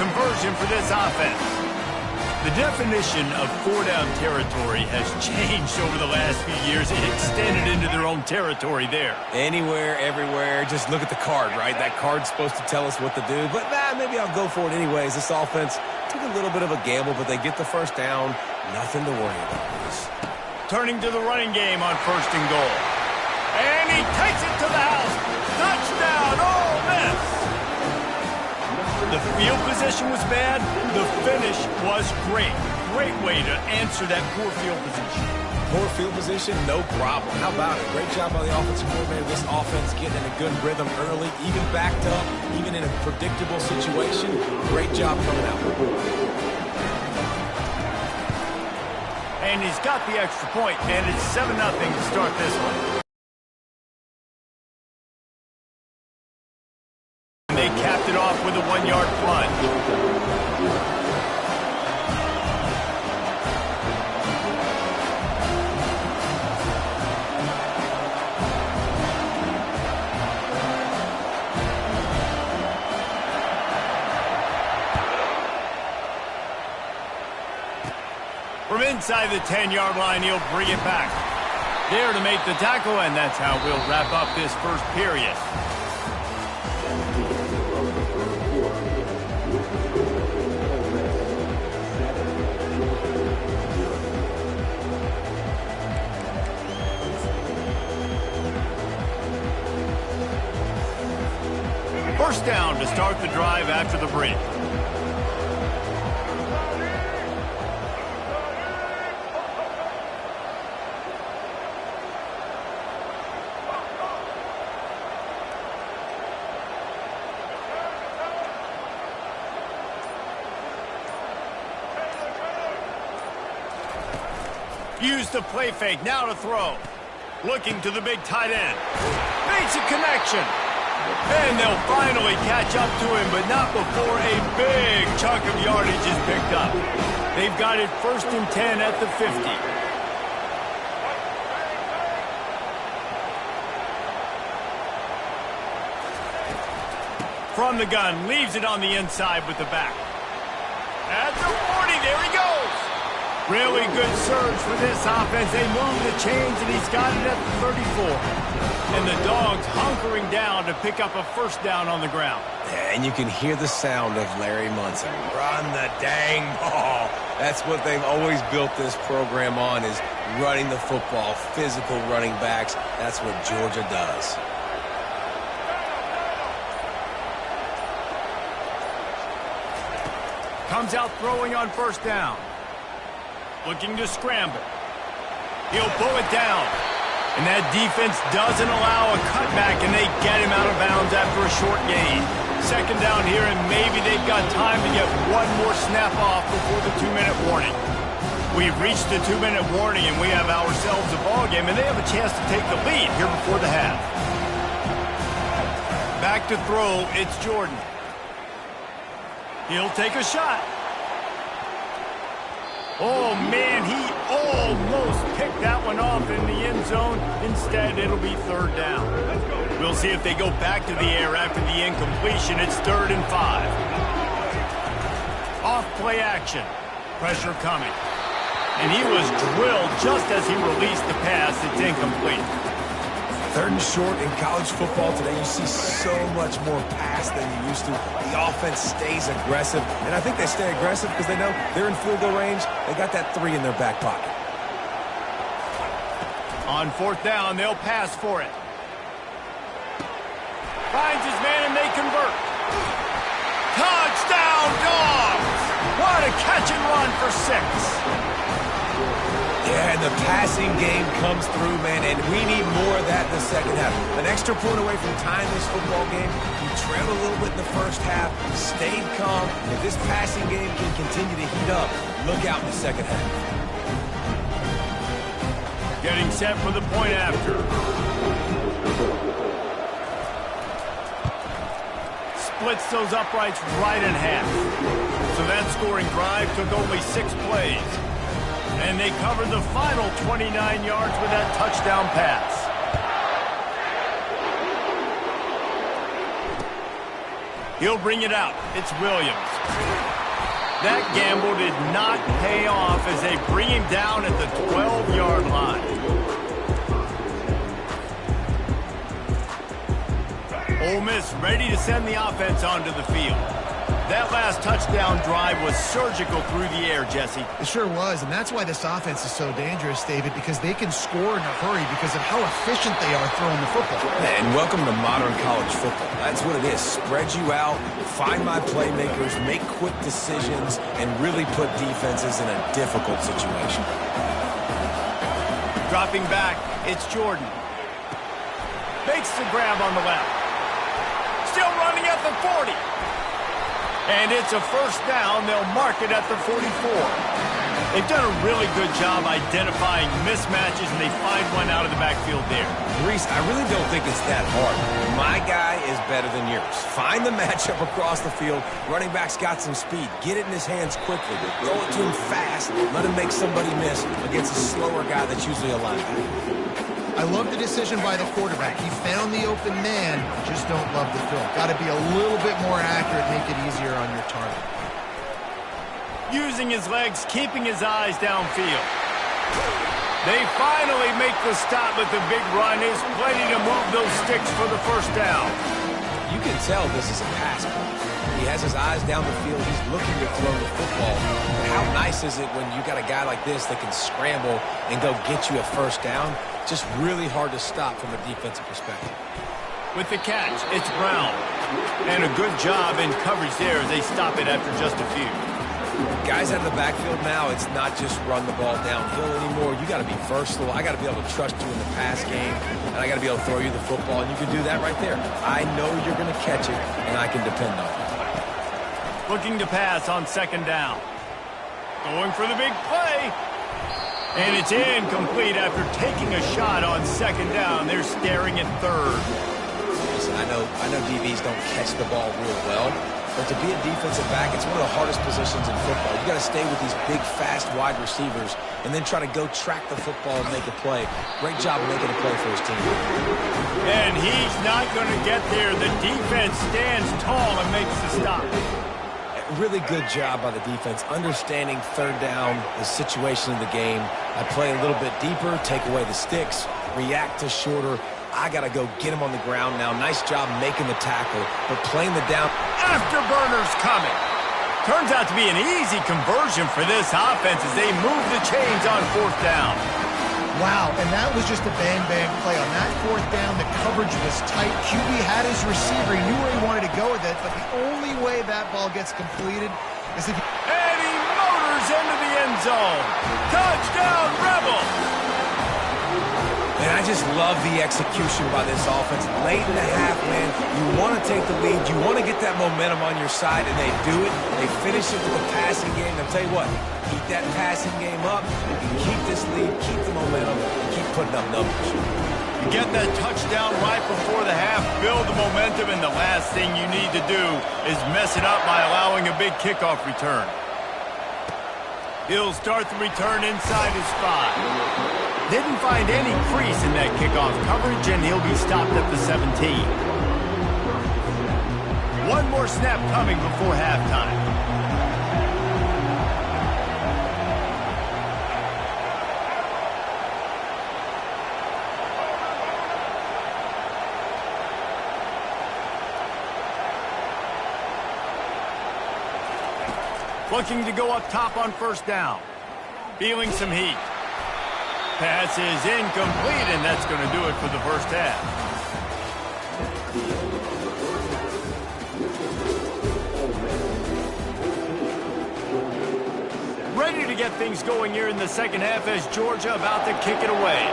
conversion for this offense. The definition of four-down territory has changed over the last few years. It extended into their own territory there. Anywhere, everywhere. Just look at the card, right? That card's supposed to tell us what to do. But, maybe I'll go for it anyways. This offense took a little bit of a gamble, but they get the first down. Nothing to worry about. Turning to the running game on 1st and goal. And he takes it to the house. Touchdown, Ole Miss. The field position was bad. The finish was great. Great way to answer that poor field position. Poor field position, no problem. How about it? Great job by the offensive coordinator. This offense getting in a good rhythm early, even backed up, even in a predictable situation. Great job coming out. And he's got the extra point, and it's 7-0 to start this one. And they capped it off with a 1-yard plunge. From inside the 10-yard line, he'll bring it back. There to make the tackle, and that's how we'll wrap up this first period. First down to start the drive after the break. Use the play fake, now to throw. Looking to the big tight end. Makes a connection. And they'll finally catch up to him, but not before a big chunk of yardage is picked up. They've got it 1st and 10 at the 50. From the gun, leaves it on the inside with the back. At the 40, there he goes. Really good surge for this offense. They move the chains, and he's got it at the 34. And the Dogs hunkering down to pick up a first down on the ground. Yeah, and you can hear the sound of Larry Munson. Run the dang ball. That's what they've always built this program on, is running the football, physical running backs. That's what Georgia does. Comes out throwing on first down. Looking to scramble. He'll pull it down. And that defense doesn't allow a cutback, and they get him out of bounds after a short gain. Second down here, and maybe they've got time to get one more snap off before the 2-minute warning. We've reached the 2-minute warning, and we have ourselves a ball game, and they have a chance to take the lead here before the half. Back to throw, it's Jordan. He'll take a shot. Oh, man, he almost picked that one off in the end zone. Instead, it'll be 3rd down. We'll see if they go back to the air after the incompletion. It's 3rd and 5. Off play action. Pressure coming. And he was drilled just as he released the pass. It's incomplete. 3rd and short in college football today. You see so much more pass than you used to. The offense stays aggressive, and I think they stay aggressive because they know they're in field goal range. They got that 3 in their back pocket. On 4th down, they'll pass for it. Finds his man, and they convert. Touchdown, Dogs! What a catch and run for 6. Yeah, and the passing game comes through, man, and we need more of that in the second half. An extra point away from tying this football game. You trailed a little bit in the first half, stayed calm. If this passing game can continue to heat up, look out in the second half. Getting set for the point after. Splits those uprights right in half. So that scoring drive took only 6 plays. And they covered the final 29 yards with that touchdown pass. He'll bring it out. It's Williams. That gamble did not pay off as they bring him down at the 12-yard line. Ole Miss ready to send the offense onto the field. That last touchdown drive was surgical through the air, Jesse. It sure was, and that's why this offense is so dangerous, David, because they can score in a hurry because of how efficient they are throwing the football. And welcome to modern college football. That's what it is. Spread you out, find my playmakers, make quick decisions, and really put defenses in a difficult situation. Dropping back, it's Jordan. Makes the grab on the left. Still running at the 40. And it's a first down. They'll mark it at the 44. They've done a really good job identifying mismatches, and they find one out of the backfield there. Reese, I really don't think it's that hard. My guy is better than yours. Find the matchup across the field. Running back's got some speed. Get it in his hands quickly. Throw it to him fast. Let him make somebody miss against a slower guy that's usually a linebacker. I love the decision by the quarterback. He found the open man, just don't love the fill. Got to be a little bit more accurate, make it easier on your target. Using his legs, keeping his eyes downfield. They finally make the stop with the big run. Is plenty to move those sticks for the first down. You can tell this is a pass play. He has his eyes down the field. He's looking to throw the football. But how nice is it when you got a guy like this that can scramble and go get you a first down? Just really hard to stop from a defensive perspective. With the catch, it's Brown. And a good job in coverage there as they stop it after just a few. Guys out of the backfield now, it's not just run the ball downhill anymore. You got to be versatile. I got to be able to trust you in the pass game, and I got to be able to throw you the football, and you can do that right there. I know you're going to catch it, and I can depend on you. Looking to pass on second down. Going for the big play. And it's incomplete after taking a shot on second down. They're staring at third. Listen, I know DBs don't catch the ball real well, but to be a defensive back, it's one of the hardest positions in football. You got to stay with these big, fast wide receivers and then try to go track the football and make a play. Great job making a play for his team. And he's not going to get there. The defense stands tall and makes the stop. Really good job by the defense, understanding third down, the situation of the game. I play a little bit deeper, take away the sticks, react to shorter. I got to go get him on the ground now. Nice job making the tackle, but playing the down. Afterburners coming. Turns out to be an easy conversion for this offense as they move the chains on fourth down. Wow, and that was just a bang-bang play. On that fourth down, the coverage was tight. QB had his receiver. He knew where he wanted to go with it, but the only way that ball gets completed is if... And he motors into the end zone. Touchdown, Rebel! And I just love the execution by this offense. Late in the half, man, you want to take the lead. You want to get that momentum on your side, and they do it. They finish it with a passing game. I'll tell you what, keep that passing game up. You can keep this lead, keep the momentum, and keep putting up numbers. You get that touchdown right before the half, build the momentum, and the last thing you need to do is mess it up by allowing a big kickoff return. He'll start the return inside his 5. Didn't find any crease in that kickoff coverage, and he'll be stopped at the 17. One more snap coming before halftime. Looking to go up top on first down. Feeling some heat. Pass is incomplete, and that's going to do it for the first half. Ready to get things going here in the second half as Georgia about to kick it away.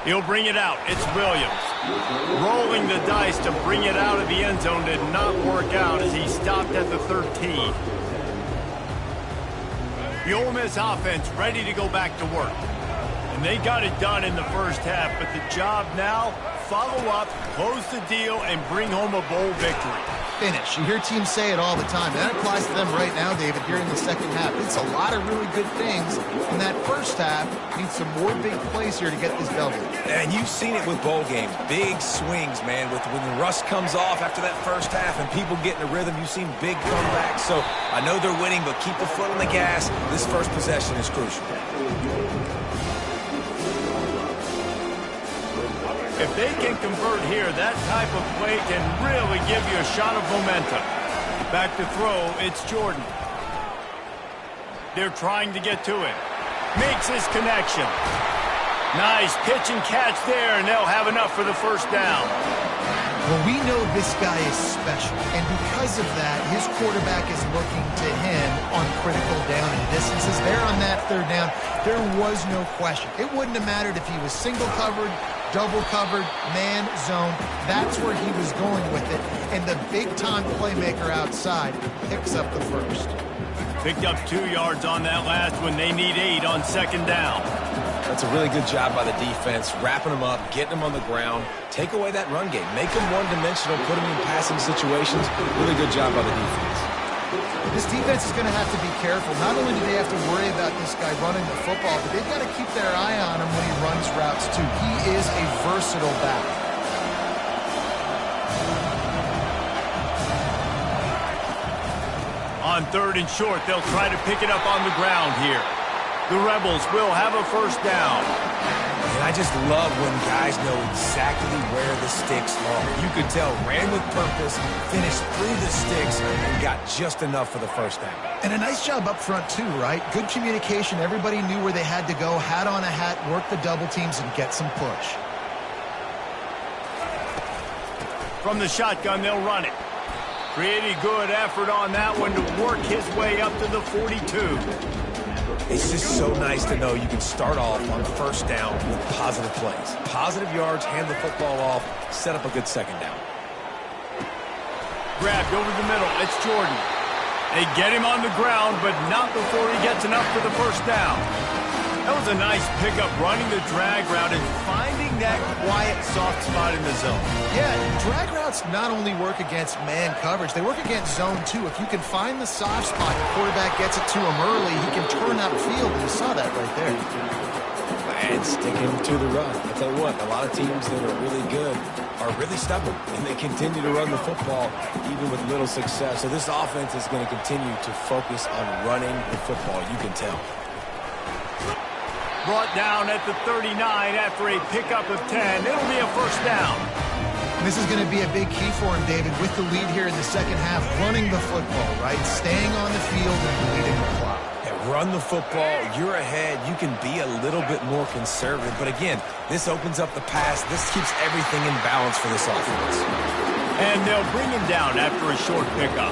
He'll bring it out. It's Williams. Rolling the dice to bring it out of the end zone did not work out as he stopped at the 13. The Ole Miss offense ready to go back to work. And they got it done in the first half, but the job now, follow up, close the deal, and bring home a bowl victory. Finish. You hear teams say it all the time. That applies to them right now, David, here in the second half. It's a lot of really good things in that first half. Need some more big plays here to get this double. And you've seen it with bowl games. Big swings, man. When the rust comes off after that first half and people get in a rhythm, you've seen big comebacks. So I know they're winning, but keep the foot on the gas. This first possession is crucial. If they can convert here, that type of play can really give you a shot of momentum. Back to throw, it's Jordan. They're trying to get to it. Makes his connection. Nice pitch and catch there, and they'll have enough for the first down. Well, we know this guy is special, and because of that, his quarterback is looking to him on critical down and distances. There on that third down, there was no question. It wouldn't have mattered if he was single covered, double covered, man, zone. That's where he was going with it, and the big-time playmaker outside picks up the first. Picked up 2 yards on that last one. They need 8 on second down. That's a really good job by the defense, wrapping them up, getting them on the ground. Take away that run game. Make them one-dimensional, put them in passing situations. Really good job by the defense. This defense is going to have to be careful. Not only do they have to worry about this guy running the football, but they've got to keep their eye on him when he runs routes, too. He is a versatile back. On third and short, they'll try to pick it up on the ground here. The Rebels will have a first down. And I just love when guys know exactly where the sticks are. You could tell, ran with purpose, finished through the sticks, and got just enough for the first down. And a nice job up front, too, right? Good communication. Everybody knew where they had to go, hat on a hat, work the double teams, and get some push. From the shotgun, they'll run it. Pretty good effort on that one to work his way up to the 42. It's just so nice to know you can start off on first down with positive plays. Positive yards, hand the football off, set up a good second down. Grabbed over the middle. It's Jordan. They get him on the ground, but not before he gets enough for the first down. That was a nice pickup, running the drag route and finding that quiet, soft spot in the zone. Yeah, drag routes not only work against man coverage, they work against zone, too. If you can find the soft spot, the quarterback gets it to him early, he can turn upfield, and you saw that right there. And sticking to the run. I tell you what, a lot of teams that are really good are really stubborn, and they continue to run the football even with little success. So this offense is going to continue to focus on running the football, you can tell. Brought down at the 39 after a pickup of 10. It'll be a first down. This is going to be a big key for him, David, with the lead here in the second half, running the football, right? Staying on the field and leading the clock. Yeah, run the football, you're ahead, you can be a little bit more conservative. But again, this opens up the pass. This keeps everything in balance for this offense. And they'll bring him down after a short pickup.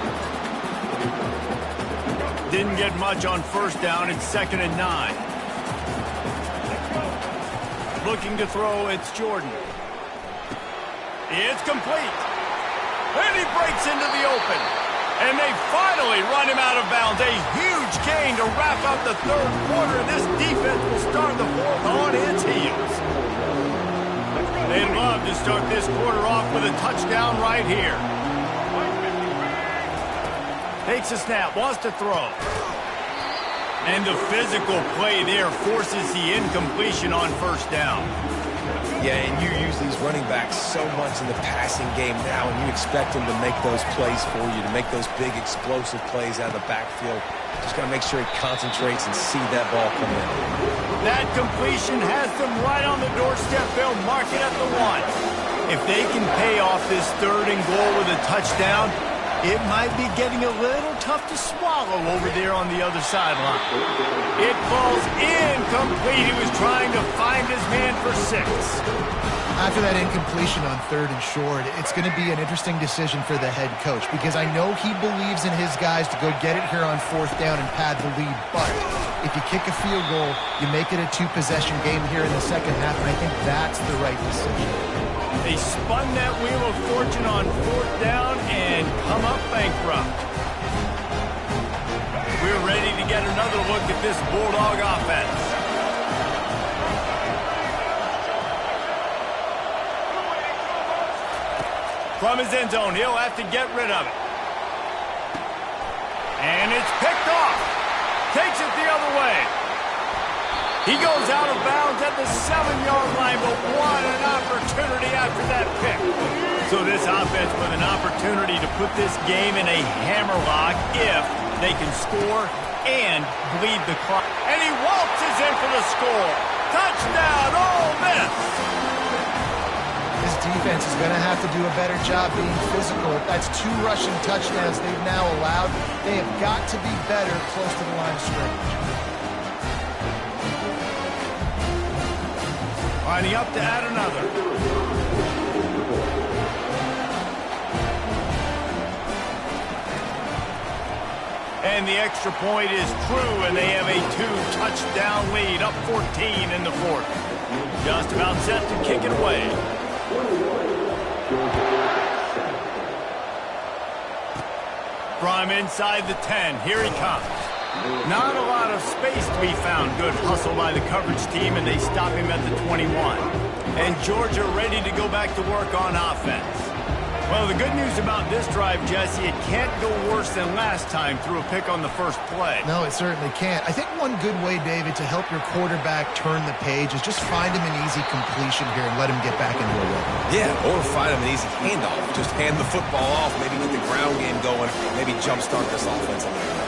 Didn't get much on first down. It's 2nd and 9. Looking to throw, it's Jordan. It's complete. And he breaks into the open. And they finally run him out of bounds. A huge gain to wrap up the third quarter. This defense will start the fourth on its heels. They'd love to start this quarter off with a touchdown right here. Takes a snap, wants to throw. And the physical play there forces the incompletion on first down. Yeah, and you use these running backs so much in the passing game now, and you expect them to make those plays for you, to make those big explosive plays out of the backfield. Just got to make sure he concentrates and see that ball come in. That completion has them right on the doorstep. They'll mark it at the 1. If they can pay off this third and goal with a touchdown, it might be getting a little tough to swallow over there on the other sideline. It falls incomplete. He was trying to find his man for 6. After that incompletion on third and short, it's going to be an interesting decision for the head coach because I know he believes in his guys to go get it here on fourth down and pad the lead. But if you kick a field goal, you make it a 2-possession game here in the second half, and I think that's the right decision. They spun that wheel of fortune on fourth down and come up bankrupt. We're ready to get another look at this Bulldog offense. From his end zone, he'll have to get rid of it. And it's picked off. Takes it the other way. He goes out of bounds at the 7-yard line, but what an opportunity after that pick. So this offense with an opportunity to put this game in a hammerlock if they can score and bleed the clock. And he waltzes in for the score. Touchdown, Ole Miss! This defense is going to have to do a better job being physical. That's 2 rushing touchdowns they've now allowed. They have got to be better close to the line of scrimmage. Lining up to add another. And the extra point is true, and they have a 2-touchdown lead, up 14 in the 4th. Just about set to kick it away. From inside the 10, here he comes. Not a lot of space to be found. Good hustle by the coverage team, and they stop him at the 21. And Georgia ready to go back to work on offense. Well, the good news about this drive, Jesse, it can't go worse than last time through a pick on the first play. No, it certainly can't. I think one good way, David, to help your quarterback turn the page is just find him an easy completion here and let him get back into a rhythm. Yeah, or find him an easy handoff. Just hand the football off, maybe get the ground game going, maybe jumpstart this offense a little bit.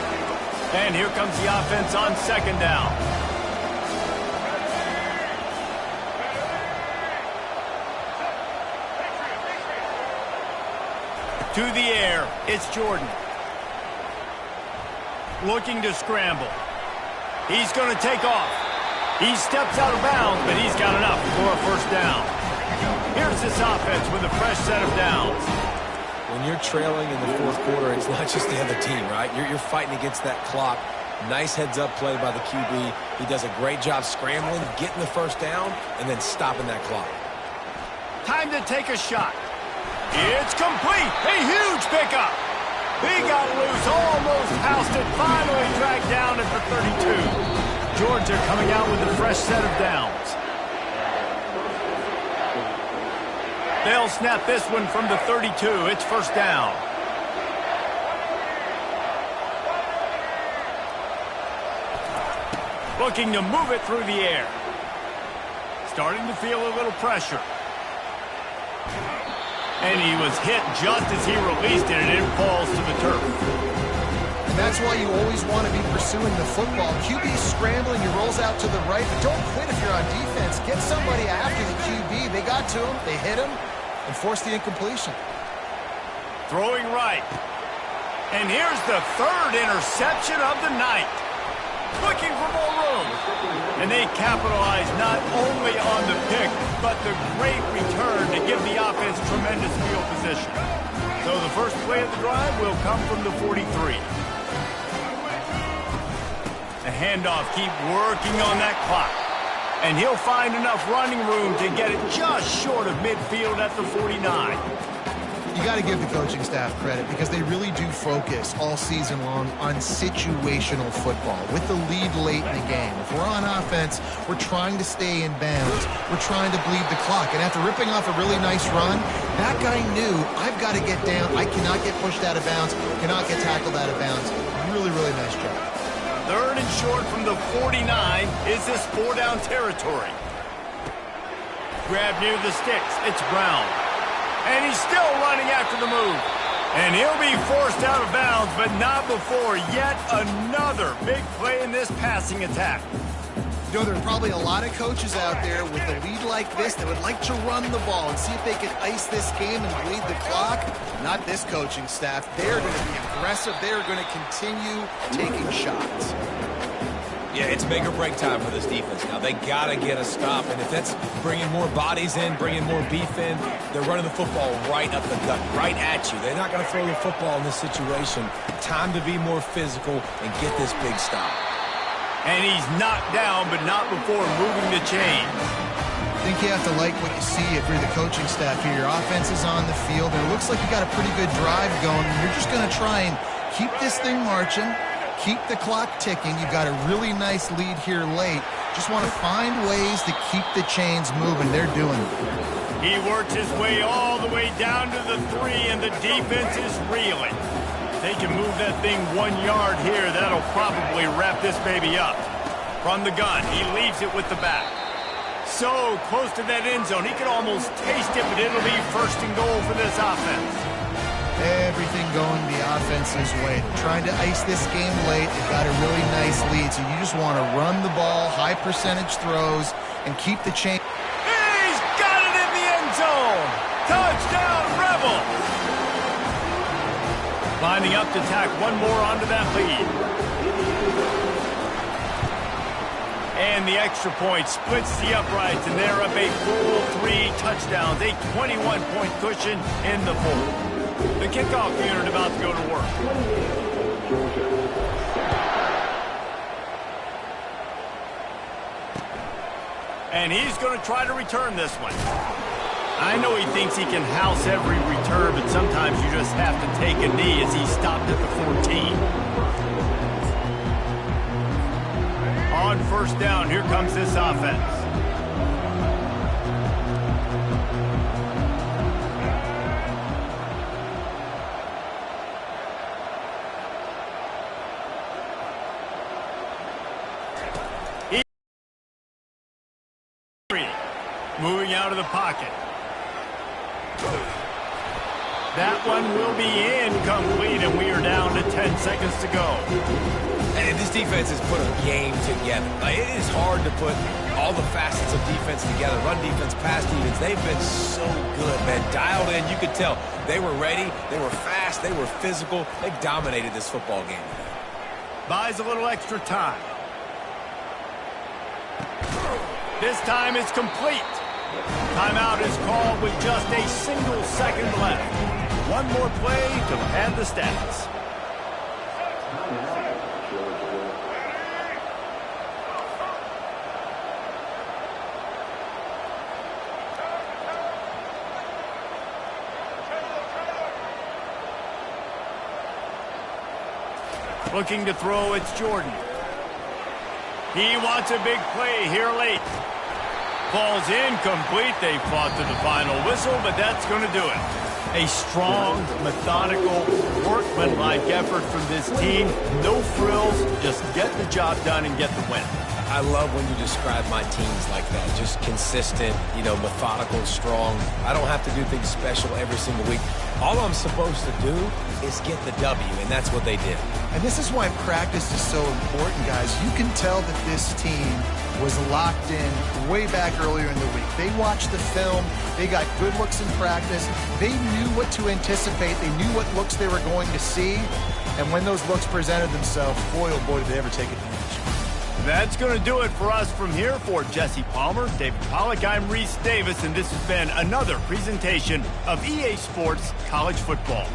And here comes the offense on 2nd down. To the air, it's Jordan. Looking to scramble. He's going to take off. He steps out of bounds, but he's got enough for a first down. Here's this offense with a fresh set of downs. When you're trailing in the 4th quarter, it's not just the other team, right? You're fighting against that clock. Nice heads-up play by the QB. He does a great job scrambling, getting the first down, and then stopping that clock. Time to take a shot. It's complete. A huge pickup. He got loose, almost housed it, finally dragged down at the 32. Georgia coming out with a fresh set of downs. They'll snap this one from the 32. It's first down. Looking to move it through the air. Starting to feel a little pressure. And he was hit just as he released it, and it falls to the turf. And that's why you always want to be pursuing the football. QB's scrambling, he rolls out to the right, but don't quit if you're on defense. Get somebody after the QB. They got to him, they hit him, and forced the incompletion. Throwing right. And here's the 3rd interception of the night. Looking for more room. And they capitalize not only on the pick, but the great return to give the offense tremendous field position. So the first play of the drive will come from the 43. The handoff, keep working on that clock. And he'll find enough running room to get it just short of midfield at the 49. You got to give the coaching staff credit because they really do focus all season long on situational football with the lead late in the game. If we're on offense, we're trying to stay in bounds. We're trying to bleed the clock. And after ripping off a really nice run, that guy knew, I've got to get down. I cannot get pushed out of bounds, cannot get tackled out of bounds. Really, really nice job. 3rd and short from the 49 is this 4-down territory. Grab near the sticks. It's Brown. And he's still running after the move. And he'll be forced out of bounds, but not before yet another big play in this passing attack. You know, there are probably a lot of coaches out there with a lead like this that would like to run the ball and see if they can ice this game and bleed the clock. Not this coaching staff. They're going to be aggressive. They're going to continue taking shots. Yeah, it's make or break time for this defense now. They got to get a stop, and if that's bringing more bodies in, bringing more beef in, they're running the football right up the gut, right at you. They're not going to throw the football in this situation. Time to be more physical and get this big stop. And he's knocked down, but not before moving the chains. I think you have to like what you see if you're the coaching staff here. Your offense is on the field, and it looks like you got a pretty good drive going. You're just going to try and keep this thing marching, keep the clock ticking. You've got a really nice lead here late. Just want to find ways to keep the chains moving. They're doing it. He works his way all the way down to the 3, and the defense is reeling. They can move that thing 1 yard here. That'll probably wrap this baby up. From the gun, he leaves it with the back. So close to that end zone, he could almost taste it, but it'll be first and goal for this offense. Everything going the offense's way. They're trying to ice this game late. They've got a really nice lead, so you just want to run the ball, high percentage throws, and keep the chain. He's got it in the end zone. Touchdown, Rebels. Lining up to tack one more onto that lead. And the extra point splits the uprights, and they're up a full 3 touchdowns, a 21-point cushion in the fold. The kickoff unit about to go to work. And he's going to try to return this one. I know he thinks he can house every return, but sometimes you just have to take a knee as he stopped at the 14. On first down, here comes this offense. Moving out of the pocket. That one will be incomplete, and we are down to 10 seconds to go. And this defense has put a game together. It is hard to put all the facets of defense together. Run defense, pass defense. They've been so good, man. Dialed in. You could tell they were ready. They were fast. They were physical. They dominated this football game today. Buys a little extra time. This time it's complete. Timeout is called with just a single second left. One more play to add the stats. Looking to throw, it's Jordan. He wants a big play here late. Ball's incomplete. They fought to the final whistle, but that's going to do it. A strong, methodical, workmanlike effort from this team. No frills, just get the job done and get the win. I love when you describe my teams like that. Just consistent, methodical, strong. I don't have to do things special every single week. All I'm supposed to do is get the W, and that's what they did. And this is why practice is so important, guys. You can tell that this team was locked in way back earlier in the week. They watched the film. They got good looks in practice. They knew what to anticipate. They knew what looks they were going to see. And when those looks presented themselves, boy, oh boy, did they ever take advantage. That's going to do it for us from here. For Jesse Palmer, David Pollack, I'm Reese Davis, and this has been another presentation of EA Sports College Football.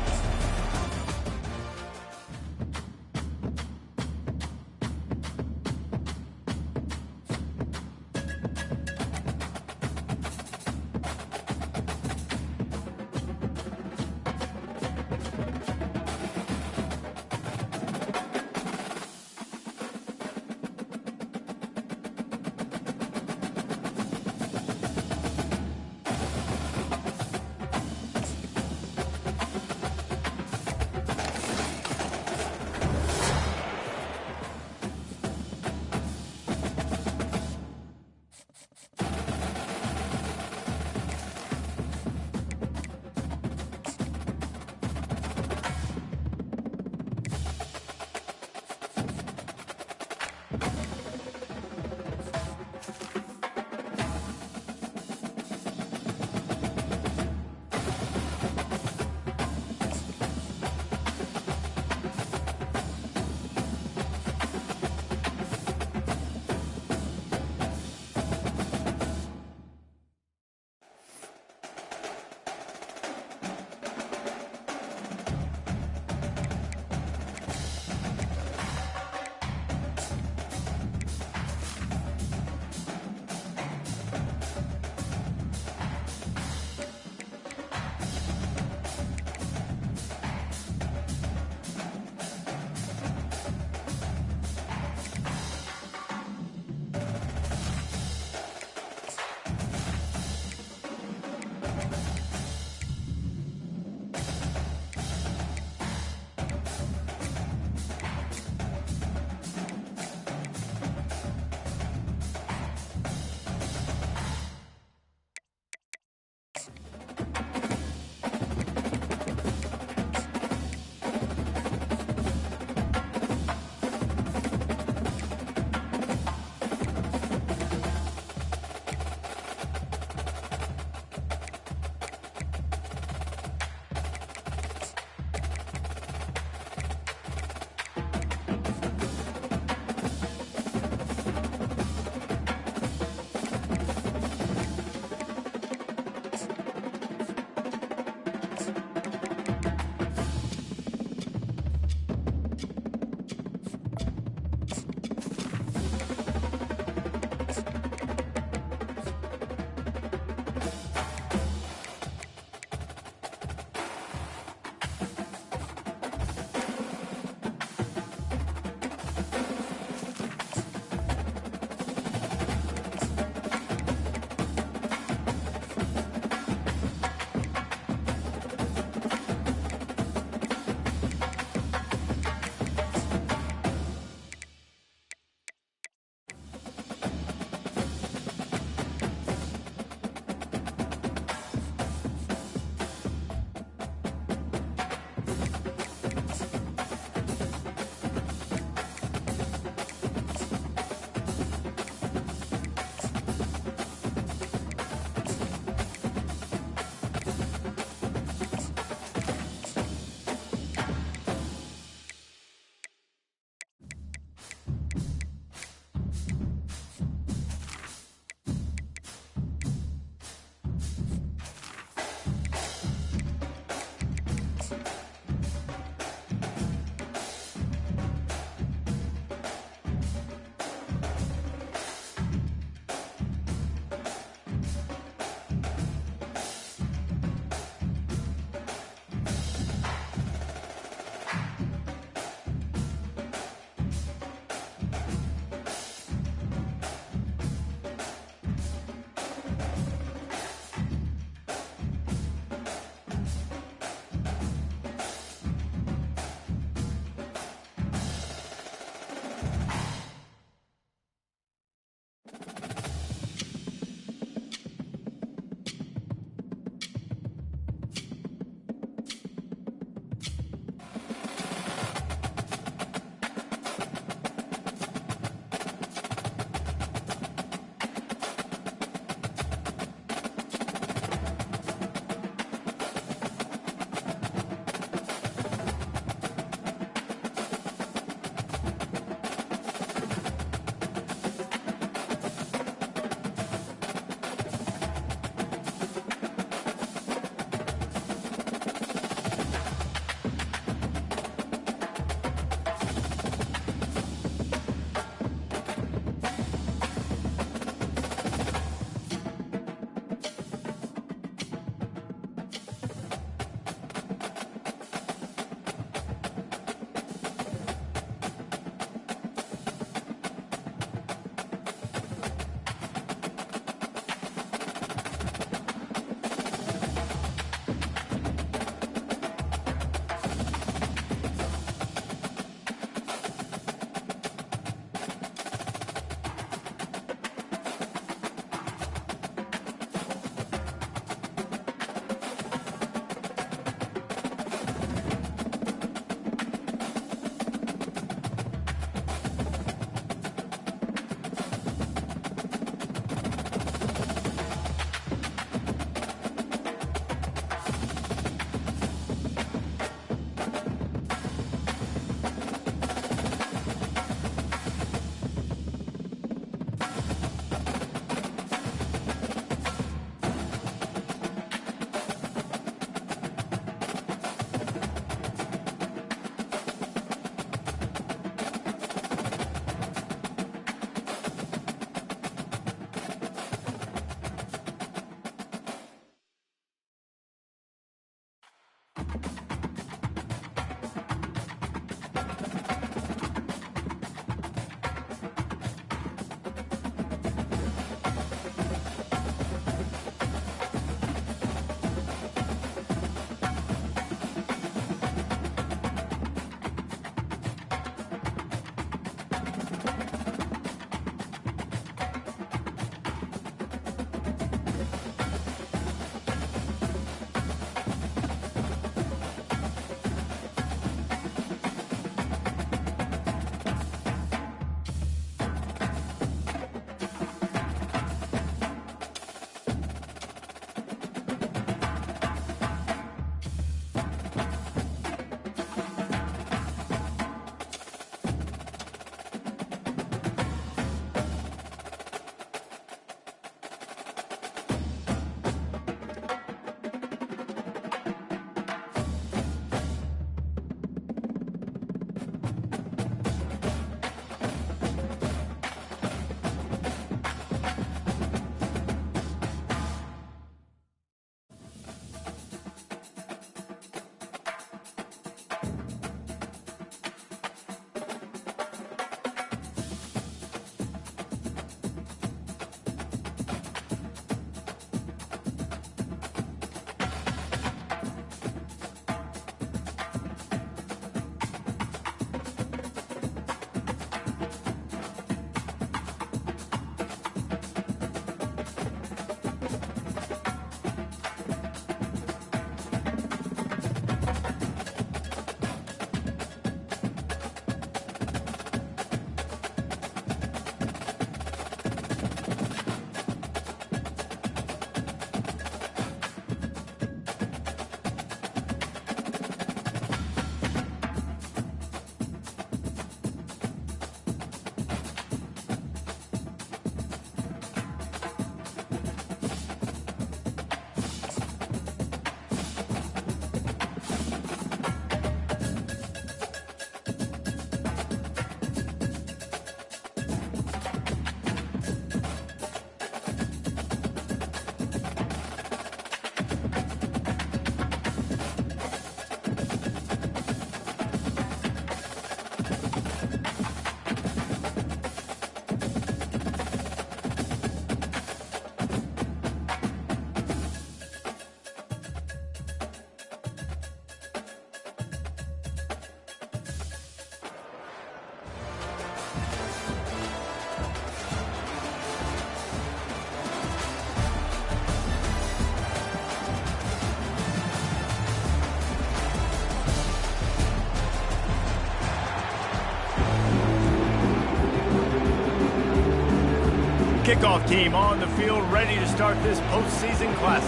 Kickoff team on the field, ready to start this postseason classic.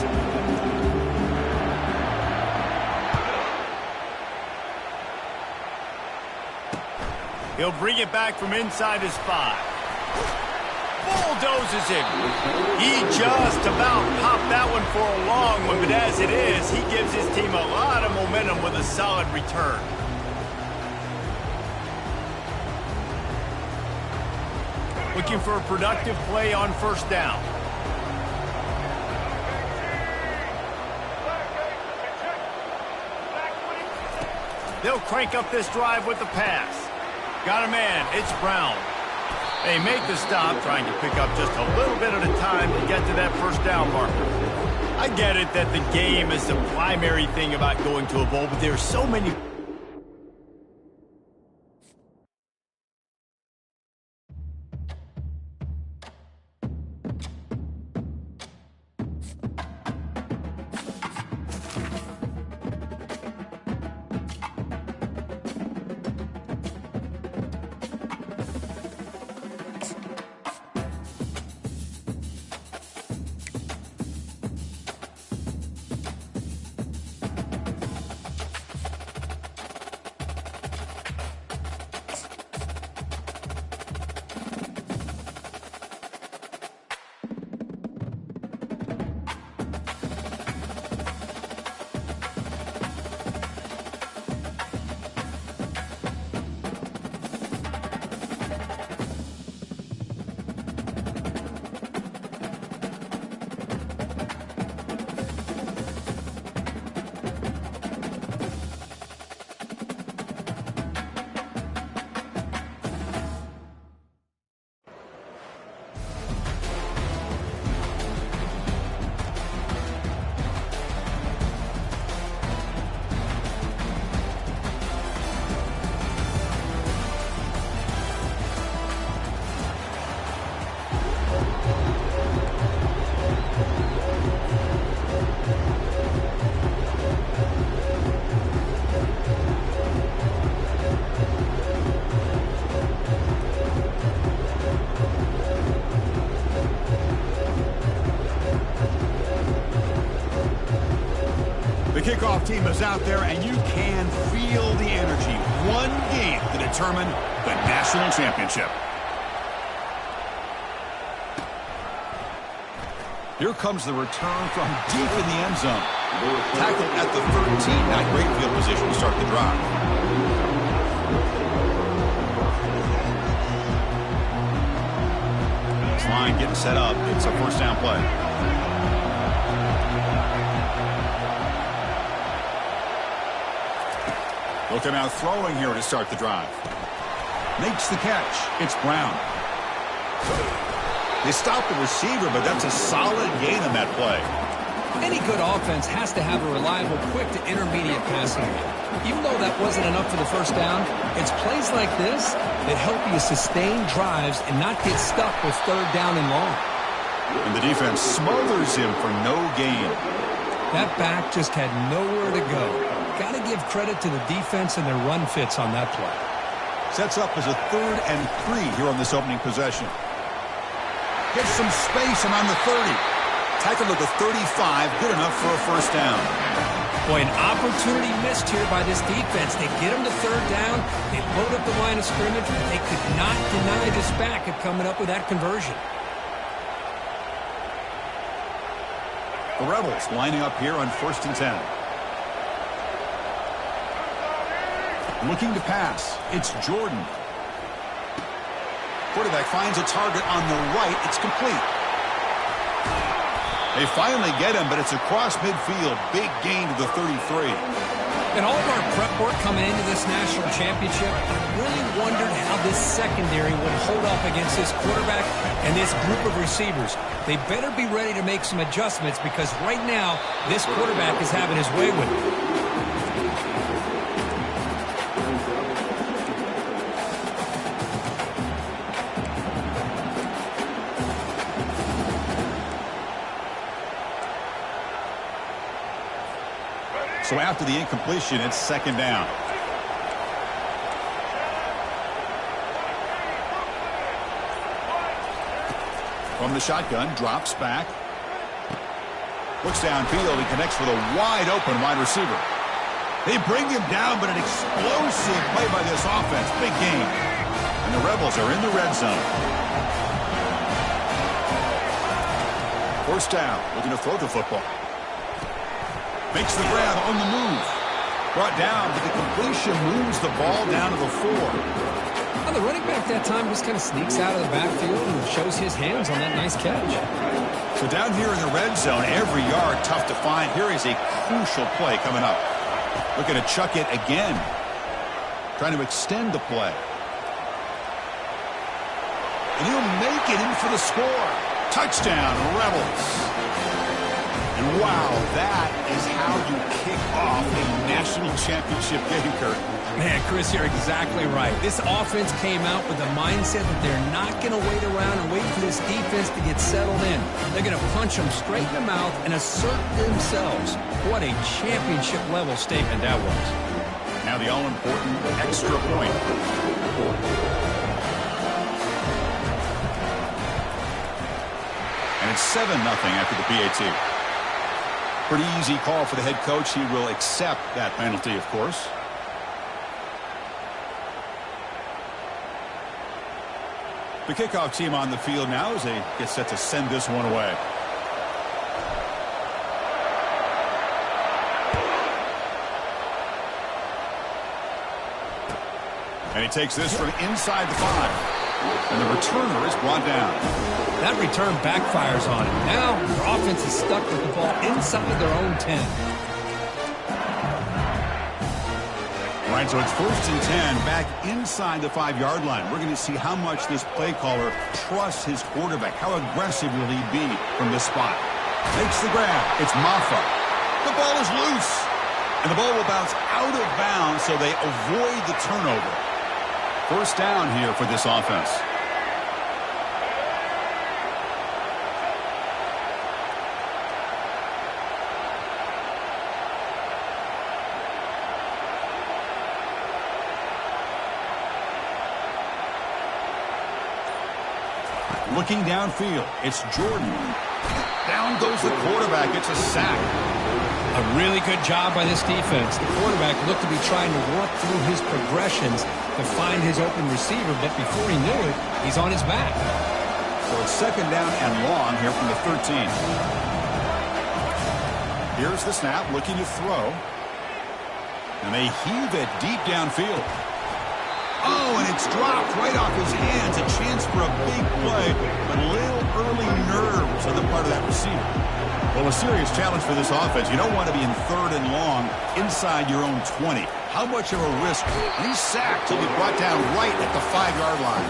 He'll bring it back from inside his 5. Bulldozes it. He just about popped that one for a long one, but as it is, he gives his team a lot of momentum with a solid return. Looking for a productive play on first down. They'll crank up this drive with the pass. Got a man, it's Brown. They make the stop, trying to pick up just a little bit at a time to get to that first down marker. I get it that the game is the primary thing about going to a bowl, but there are so many... The kickoff team is out there, and you can feel the energy. One game to determine the national championship. Here comes the return from deep in the end zone. Tackled at the 13. Not great field position to start the drive. This line getting set up. It's a first down play. Looking out throwing here to start the drive. Makes the catch. It's Brown. They stopped the receiver, but that's a solid gain on that play. Any good offense has to have a reliable, quick to intermediate passing game. Even though that wasn't enough for the first down, it's plays like this that help you sustain drives and not get stuck with third down and long. And the defense smothers him for no gain. That back just had nowhere to go. Got to give credit to the defense and their run fits on that play. Sets up as a 3rd and 3 here on this opening possession. Gets some space and on the 30. Tackled at the 35. Good enough for a first down. Boy, an opportunity missed here by this defense. They get him to third down. They load up the line of scrimmage, but they could not deny this back of coming up with that conversion. The Rebels lining up here on 1st and 10. Looking to pass. It's Jordan. Quarterback finds a target on the right. It's complete. They finally get him, but it's across midfield. Big gain to the 33. And all of our prep work coming into this national championship, really wondered how this secondary would hold up against this quarterback and this group of receivers. They better be ready to make some adjustments because right now, this quarterback is having his way with it. So after the incompletion, it's 2nd down. From the shotgun, drops back. Looks downfield. He connects with a wide-open wide receiver. They bring him down, but an explosive play by this offense. Big game. And the Rebels are in the red zone. 1st down. Looking to throw the football. Makes the grab on the move. Brought down, but the completion moves the ball down to the 4. Well, the running back that time just kind of sneaks out of the backfield and shows his hands on that nice catch. So down here in the red zone, every yard tough to find. Here is a crucial play coming up. Looking to chuck it again. Trying to extend the play. And he'll make it in for the score. Touchdown, Rebels. And wow, that is how you kick off a national championship game, Kurt. Man, Chris, you're exactly right. This offense came out with the mindset that they're not going to wait around and wait for this defense to get settled in. They're going to punch them straight in the mouth and assert themselves. What a championship-level statement that was. Now the all-important extra point. And it's 7-0 after the PAT. Pretty easy call for the head coach. He will accept that penalty, of course. The kickoff team on the field now as they get set to send this one away. And he takes this from inside the 5. And the returner is brought down. That return backfires on him. Now, their offense is stuck with the ball inside their own 10. All right, so it's 1st and 10 back inside the 5-yard line. We're going to see how much this play caller trusts his quarterback. How aggressive will he be from this spot? Makes the grab. It's Maffa. The ball is loose. And the ball will bounce out of bounds, so they avoid the turnover. 1st down here for this offense. Looking downfield, it's Jordan. Down goes the quarterback. It's a sack. A really good job by this defense. The quarterback looked to be trying to work through his progressions to find his open receiver, but before he knew it, he's on his back. So it's second down and long here from the 13. Here's the snap, looking to throw. And they heave it deep downfield. Oh, and it's dropped right off his hands. A chance for a big play, but a little early nerves on the part of that receiver. Well, a serious challenge for this offense. You don't want to be in third and long inside your own 20. How much of a risk? And he's sacked till he's brought down right at the 5-yard line.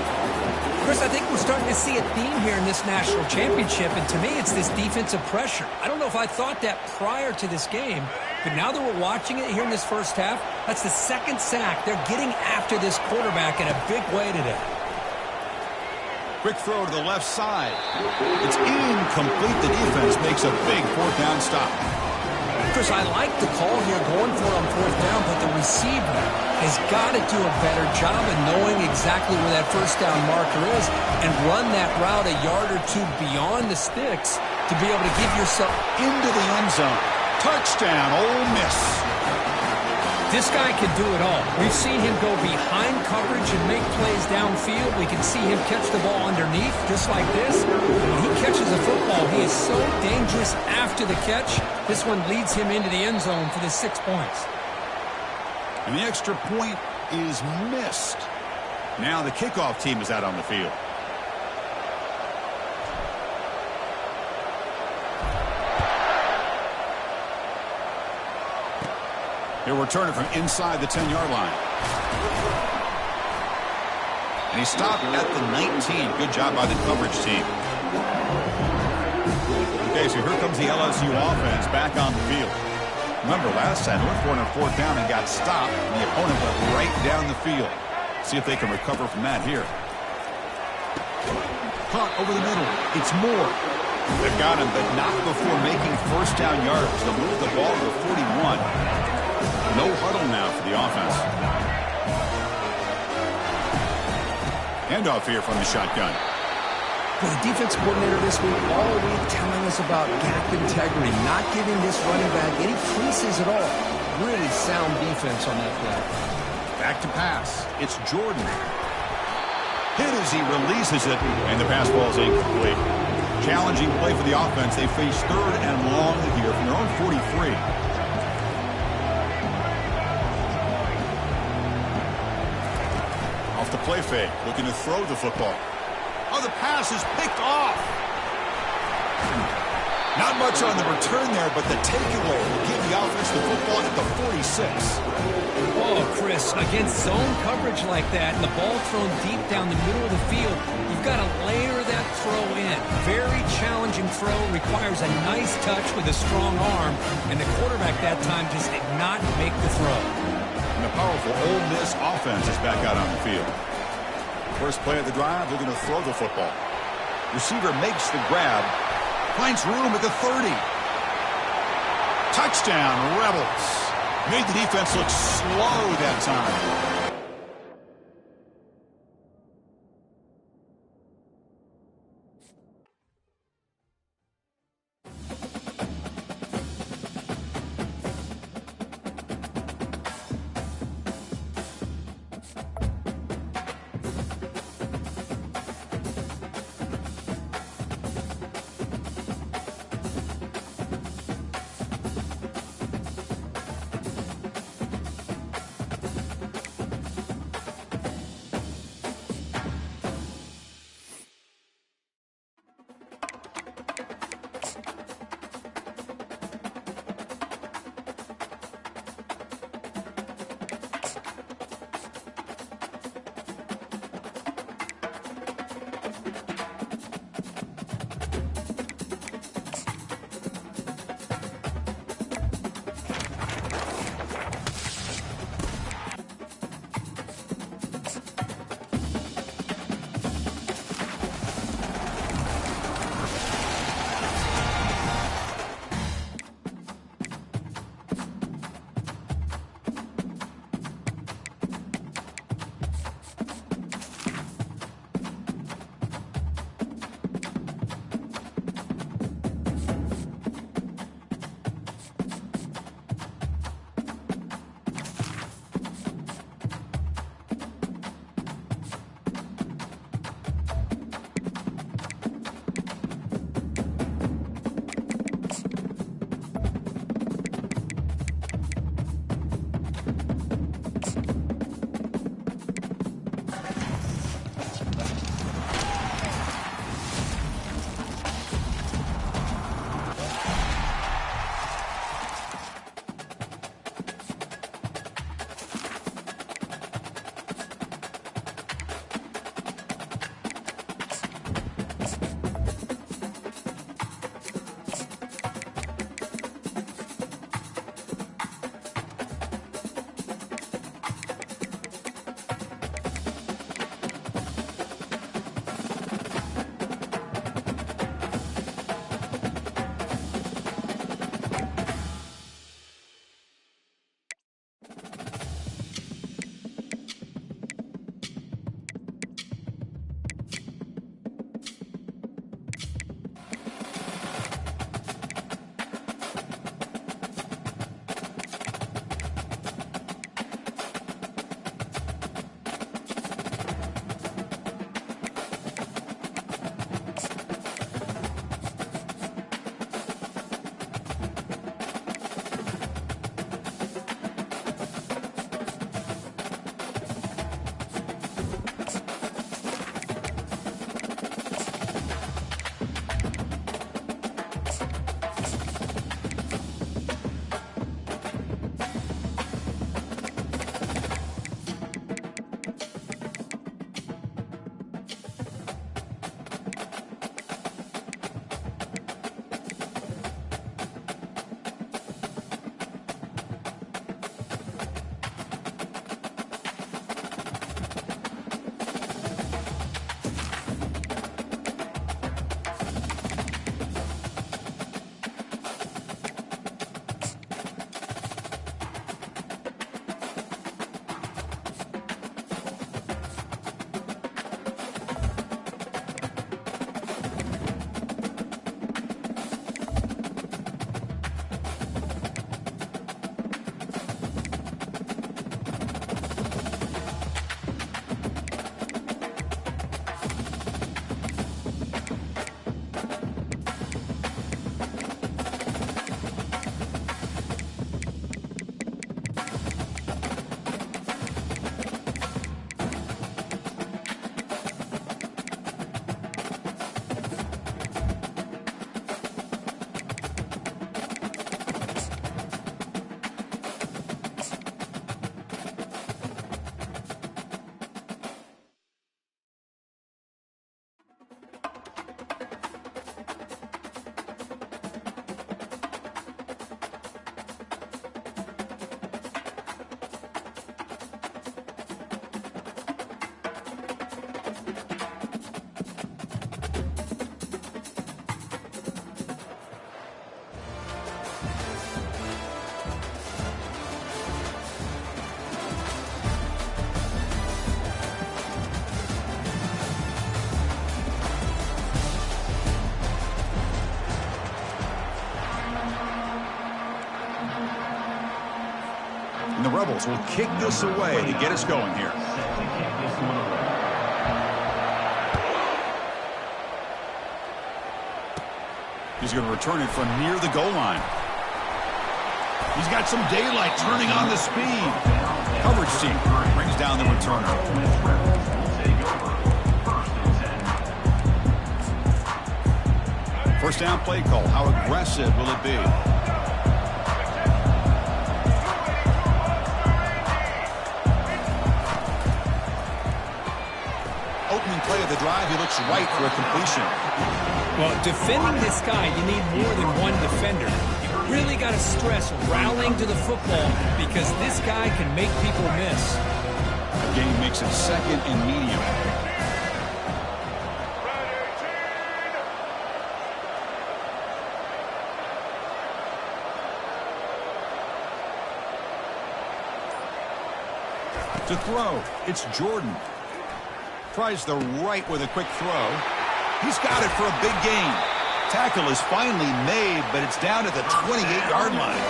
Chris, I think we're starting to see a theme here in this national championship, and to me it's this defensive pressure. I don't know if I thought that prior to this game, but now that we're watching it here in this first half, that's the second sack. They're getting after this quarterback in a big way today. Quick throw to the left side. It's incomplete. The defense makes a big fourth down stop. Chris, I like the call here going for it on fourth down, but the receiver has got to do a better job of knowing exactly where that first down marker is and run that route a yard or two beyond the sticks to be able to give yourself into the end zone. Touchdown, Ole Miss. This guy can do it all. We've seen him go behind coverage and make plays downfield. We can see him catch the ball underneath, just like this. When he catches a football, he is so dangerous after the catch. This one leads him into the end zone for the 6 points. And the extra point is missed. Now the kickoff team is out on the field. He'll return it from inside the 10-yard line. And he stopped at the 19. Good job by the coverage team. Okay, so here comes the LSU offense back on the field. Remember, last time, they went for it on fourth down and got stopped, and the opponent went right down the field. See if they can recover from that here. Punt over the middle. It's Moore. They've got him, but not before making first down yards. They'll move the ball to the 41. No huddle now for the offense. Handoff here from the shotgun. Well, the defense coordinator this week all week telling us about gap integrity, not giving this running back any creases at all. Really sound defense on that play. Back to pass. It's Jordan. Hit as he releases it, and the pass ball is incomplete. Challenging play for the offense. They face third and long here from their own 43. Off the play fake, looking to throw the football. Oh, the pass is picked off. Not much on the return there, but the takeaway will give the offense the football at the 46. Oh, Chris, against zone coverage like that and the ball thrown deep down the middle of the field, you've got to layer that throw in. Very challenging throw, requires a nice touch with a strong arm, and the quarterback that time just did not make the throw. And the powerful Ole Miss offense is back out on the field. First play of the drive, they're going to throw the football. Receiver makes the grab, finds room at the 30. Touchdown, Rebels. Made the defense look slow that time. And the Rebels will kick this away to get us going here. He's going to return it from near the goal line. He's got some daylight turning on the speed. Coverage team brings down the returner. First down play call. How aggressive will it be? Opening play of the drive, he looks right for a completion. Well, defending this guy, you need more than one defender. You really got to stress rallying to the football because this guy can make people miss. The game makes it second and medium. To throw, it's Jordan. Tries the right with a quick throw. He's got it for a big gain. Tackle is finally made, but it's down at the 28-yard line.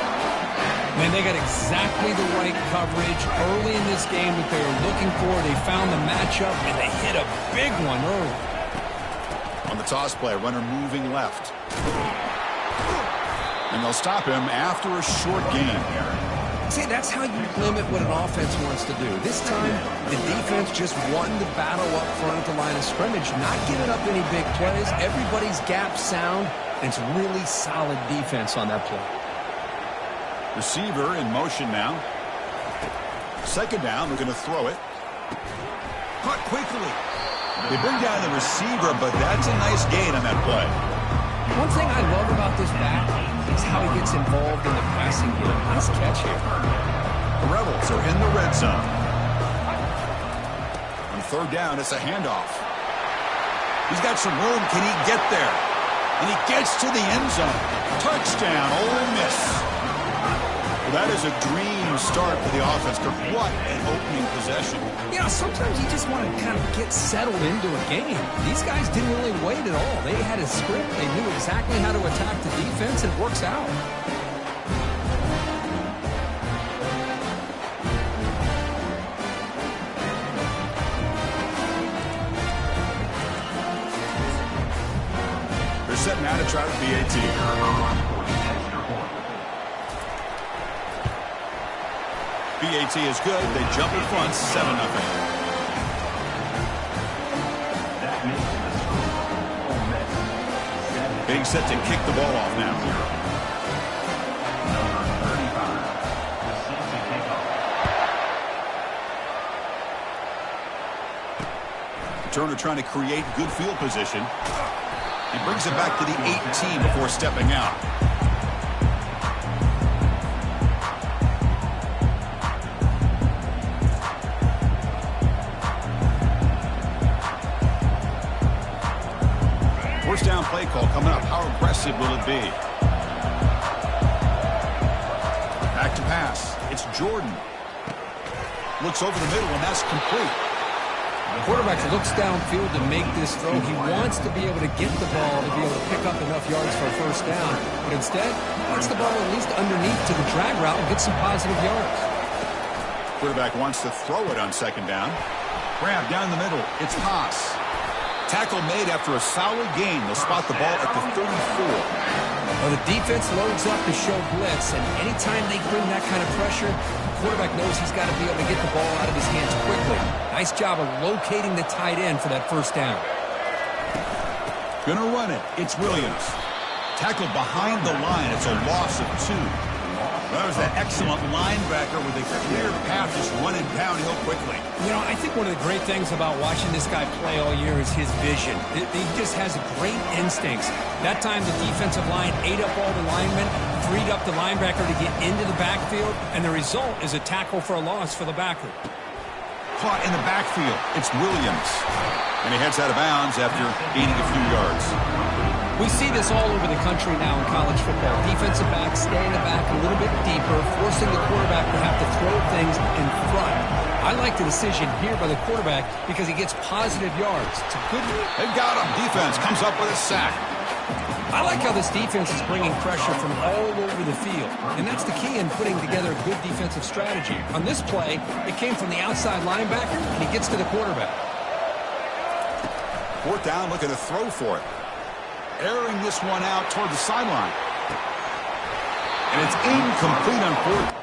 Man, they got exactly the right coverage early in this game that they were looking for. They found the matchup, and they hit a big one early. On the toss play, runner moving left. And they'll stop him after a short gain. See, that's how you limit what an offense wants to do. This time, the defense just won the battle up front at the line of scrimmage, not giving up any big plays. Everybody's gap sound, and it's really solid defense on that play. Receiver in motion now. Second down, they're going to throw it. Caught quickly. They bring down the receiver, but that's a nice gain on that play. One thing I love about this back is how he gets involved in the passing game. Nice catch here. The Rebels are in the red zone. On third down, it's a handoff. He's got some room. Can he get there? And he gets to the end zone. Touchdown, Ole Miss. Well, that is a dream start for the offense. What an opening possession. You know, sometimes you just want to kind of get settled into a game. These guys didn't really wait at all. They had a script. They knew exactly how to attack the defense, and it works out. They're setting out to try the BAT. BAT is good. They jump in front, 7-0. Being set to kick the ball off now. Turner trying to create good field position. He brings it back to the 18 before stepping out. First down play call coming up. How aggressive will it be? Back to pass. It's Jordan. Looks over the middle, and that's complete. The quarterback looks downfield to make this throw. He wants to be able to get the ball to be able to pick up enough yards for a first down. But instead, he gets the ball at least underneath to the drag route and get some positive yards. Quarterback wants to throw it on second down. Grab down the middle. It's Haas. Tackle made after a solid gain. They'll spot the ball at the 34. Well, the defense loads up to show blitz, and anytime they bring that kind of pressure, the quarterback knows he's got to be able to get the ball out of his hands quickly. Nice job of locating the tight end for that first down. Gonna run it. It's Williams. Tackled behind the line. It's a loss of 2. That was that excellent linebacker with a clear path just running downhill quickly. You know, I think one of the great things about watching this guy play all year is his vision. He just has great instincts. That time the defensive line ate up all the linemen, freed up the linebacker to get into the backfield, and the result is a tackle for a loss for the backer. Caught in the backfield. It's Williams. And he heads out of bounds after gaining a few yards. We see this all over the country now in college football. Defensive backs staying back a little bit deeper, forcing the quarterback to have to throw things in front. I like the decision here by the quarterback because he gets positive yards. It's a good move. They've got him. Defense comes up with a sack. I like how this defense is bringing pressure from all over the field, and that's the key in putting together a good defensive strategy. On this play, it came from the outside linebacker, and he gets to the quarterback. 4th down, looking to throw for it. Airing this one out toward the sideline. And it's incomplete on 4th.